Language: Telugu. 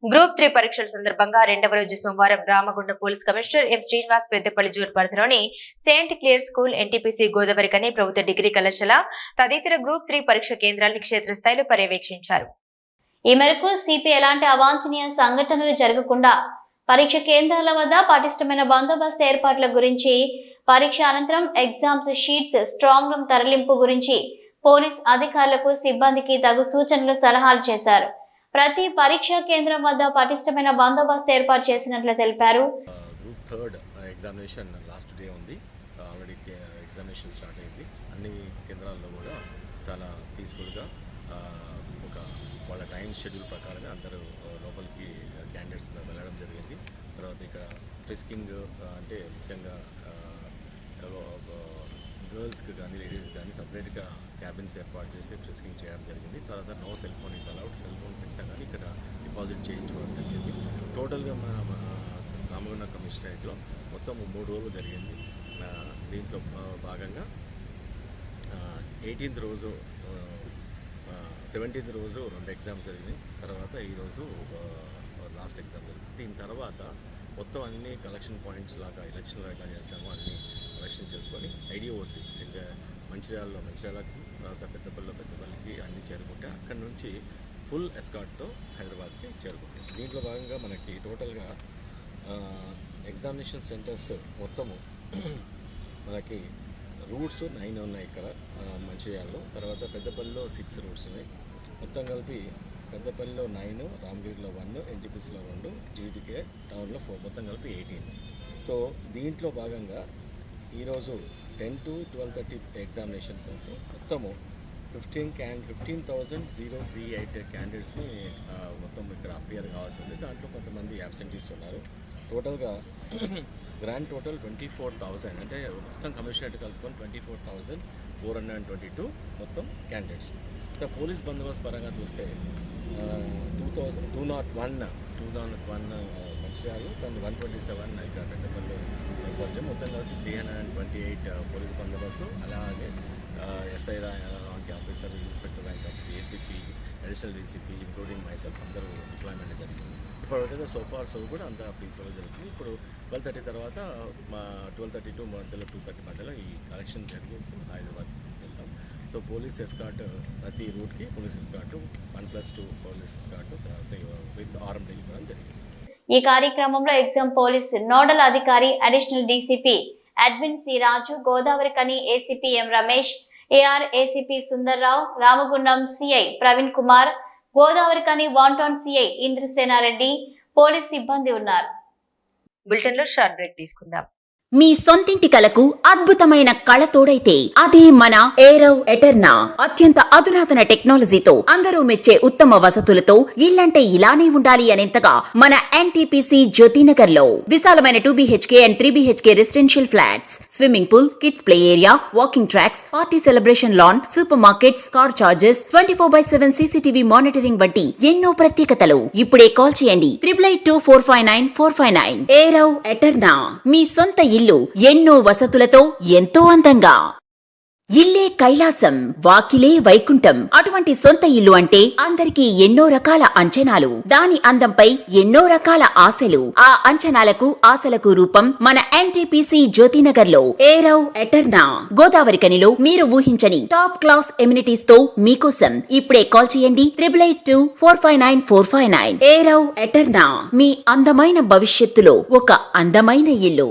గ్రూప్ 3 పరీక్షల సందర్భంగా రెండవ రోజు సోమవారం Ramagundam police commissioner M Srinivas Peddapalli zone పరిధిలోని saint Clare school NTPC Godavarikhani ప్రభుత్వ డిగ్రీ కళాశాల తదితర గ్రూప్ 3 పరీక్ష కేంద్రాలను క్షేత్రస్థాయిలో పర్యవేక్షించారు. ఈ మేరకు సిపి ఎలాంటి అవాంఛనీయ సంఘటనలు జరగకుండా పరీక్ష కేంద్రాల వద్ద పటిష్టమైన బందోబస్తు ఏర్పాట్ల గురించి, పరీక్ష అనంతరం ఎగ్జామ్స్ షీట్స్ స్ట్రాంగ్ రూమ్ తరలింపు గురించి పోలీస్ అధికారులకు సిబ్బందికి తగు సూచనలు సలహాలు చేశారు. ప్రతి పరీక్షా కేంద్రం వద్ద పటిష్టమైన బందోబస్తు ఏర్పాటు చేసినట్లు తెలిపారు. గ్రూప్ 3 ఎగ్జామినేషన్ లాస్ట్ డే ఉంది. ఆల్రెడీ ఎగ్జామినేషన్ స్టార్ట్ అయింది. అన్ని కేంద్రాల్లో కూడా చాలా పీస్ఫుల్గా ఒక వాళ్ళ టైం షెడ్యూల్ ప్రకారంగా అందరూ లోపలికి క్యాండిడేట్స్ వెళ్ళడం జరిగింది. తర్వాత ఇక్కడ ఫ్రిస్కింగ్ అంటే ముఖ్యంగా గర్ల్స్కి కానీ లేడీస్కి కానీ సపరేట్గా క్యాబిన్స్ ఏర్పాటు చేసి ఫ్రిస్కింగ్ చేయడం జరిగింది. తర్వాత no cell phone is allowed. Cell phone ఖచ్చితంగా ఇక్కడ డిపాజిట్ చేయించుకోవడం జరిగింది. టోటల్గా మన రామగుండం కమిషనరేట్లో మొత్తం 3 రోజులు జరిగింది. దీంట్లో భాగంగా 18th రోజు 17th రోజు 2 ఎగ్జామ్స్ జరిగినాయి. తర్వాత ఈరోజు లాస్ట్ ఎగ్జామ్ జరిగింది. దీని తర్వాత మొత్తం అన్ని కలెక్షన్ పాయింట్స్ లాగా ఎలక్షన్లో ఎట్లా చేస్తామో అన్ని కలెక్షన్ చేసుకొని ఐడిఓసి ఇంకా మంచిర్యాలకి తర్వాత పెద్దపల్లికి అన్నీ చేరుకుంటే అక్కడి నుంచి ఫుల్ ఎస్కార్ట్తో హైదరాబాద్కి చేరుకుంటాయి. దీంట్లో భాగంగా మనకి టోటల్గా ఎగ్జామినేషన్ సెంటర్స్ మొత్తము మనకి రూట్స్ 9 ఉన్నాయి ఇక్కడ మంచిర్యాలలో. తర్వాత పెద్దపల్లిలో 6 రూట్స్ ఉన్నాయి. మొత్తం కలిపి పెద్దపల్లిలో 9, రామగిరిలో 1, ఎన్టీపీసీలో 2, జీటీకే టౌన్లో 4, మొత్తం కలిపి 18. సో దీంట్లో భాగంగా ఈరోజు 10 to 12:30 ఎగ్జామినేషన్ మొత్తము 15,038 క్యాండిడేట్స్ని మొత్తం ఇక్కడ అపియర్ కావాల్సి ఉంది. దాంట్లో కొంతమంది యాబ్సెంటీస్ ఉన్నారు. టోటల్గా గ్రాండ్ టోటల్ 24,000 అంటే మొత్తం కమిషనరేట్ కలుపుకొని 24,422 మొత్తం క్యాండిడేట్స్. ఇంకా పోలీస్ బందోబస్తు పరంగా చూస్తే 201 మంచిర్యాల, దాని 127 ఇక్కడ పెద్దపల్లి కొంచెం మొత్తం కలిసి 328 పోలీస్ బందోబస్తు. అలాగే SI rank officer, inspector rank officer, ACP, additional DCP including myself అందరూ డిప్లాయ్మెంట్ జరిగింది. ఇప్పటివరకు సో కూడా అంతా పీస్ఫుల్గా జరుగుతుంది. ఇప్పుడు 12:30 తర్వాత 12:30 to మధ్యలో 2:30 మధ్యలో ఈ కలెక్షన్ జరిగేసి హైదరాబాద్కి తీసుకెళ్తాం. సో పోలీస్ ఎస్కార్ట్ ప్రతి రూట్కి police escort 1+2 police escort with armed ఇవ్వడం జరిగింది. ఈ కార్యక్రమంలో ఎగ్జామ్ పోలీస్ నోడల్ అధికారి additional DCP admin C Raju, Godavarikhani ACP M Ramesh, AR ACP Sundar Rao, Ramagundam CI Praveen Kumar, Godavarikhani one town CI Indrasena Reddy, police సిబ్బంది ఉన్నారు. బులెటిన్లో షార్ట్ బ్రేక్ తీసుకుందాం. మీ సొంతింటి కలకు అద్భుతమైన కళ తోడైతే అదే మన ఏరవ్ ఎటర్నా. అత్యంత అధునాతన టెక్నాలజీతో అందరూ మెచ్చే ఉత్తమ వసతులతో ఇల్లంటే ఇలానే ఉండాలి అనేంతగా మన ఎన్టీపీసీ జ్యోతినగర్ లో విశాలమైన 2 BHK and 3 BHK residential flats, swimming pool, kids play area, walking tracks, party celebration lawn, super markets, car charges, 24/7 CCTV monitoring వంటి ఎన్నో ప్రత్యేకతలు. ఇప్పుడే కాల్ చేయండి 882459 ఏరవ్ ఎటర్నా. మీ సొంత ఇల్లు ఎన్నో వసతులతో ఎంతో అందంగా. ఇల్లే కైలాసం, వాకిలే వైకుంఠం. అటువంటి సొంత ఇల్లు అంటే అందరికీ ఎన్నో రకాల అంచనాలు, దాని అందంపై ఎన్నో రకాల ఆశలు. ఆ అంచనాలకు ఆశలకు రూపం మన ఎన్టీపీసీ జ్యోతినగర్ లో ఏరవ్ ఎటర్నా. గోదావరికనిలో మీరు ఊహించని టాప్ క్లాస్ ఎమ్యూనిటీస్ తో మీకోసం ఇప్పుడే కాల్ చేయండి 882459 ఏరవ్ ఎటర్నా. మీ అందమైన భవిష్యత్తులో ఒక అందమైన ఇల్లు.